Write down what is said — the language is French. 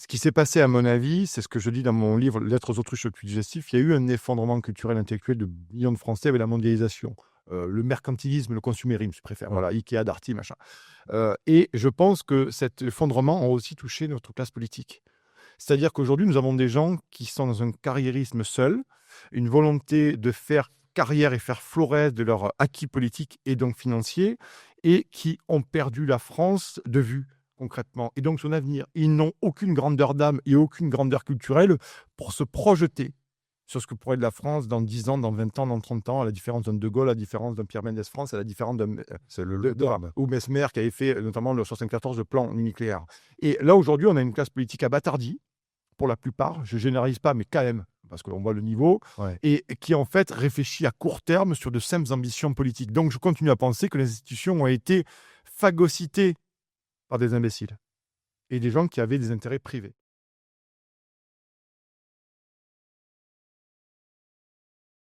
Ce qui s'est passé, à mon avis, c'est ce que je dis dans mon livre «Lettres aux autruches, le puits digestif», il y a eu un effondrement culturel intellectuel de millions de Français avec la mondialisation. Le mercantilisme, le consumérisme, je préfère, Ouais. voilà, Ikea, Darty, machin. Et je pense que cet effondrement a aussi touché notre classe politique. C'est-à-dire qu'aujourd'hui, nous avons des gens qui sont dans un carriérisme seul, une volonté de faire carrière et faire florès de leur acquis politique et donc financier, et qui ont perdu la France de vue, concrètement, et donc son avenir. Ils n'ont aucune grandeur d'âme et aucune grandeur culturelle pour se projeter sur ce que pourrait être la France dans 10 ans, dans 20 ans, dans 30 ans, à la différence d'un De Gaulle, à la différence d'un Pierre Mendès France, à la différence d'un C'est le drame. ou Mesmer qui avait fait notamment le 74 le plan nucléaire. Et là, aujourd'hui, on a une classe politique abâtardie, pour la plupart, je généralise pas, mais quand même, parce qu'on voit le niveau, Ouais. et qui en fait réfléchit à court terme sur de simples ambitions politiques. Donc je continue à penser que les institutions ont été phagocytées par des imbéciles et des gens qui avaient des intérêts privés.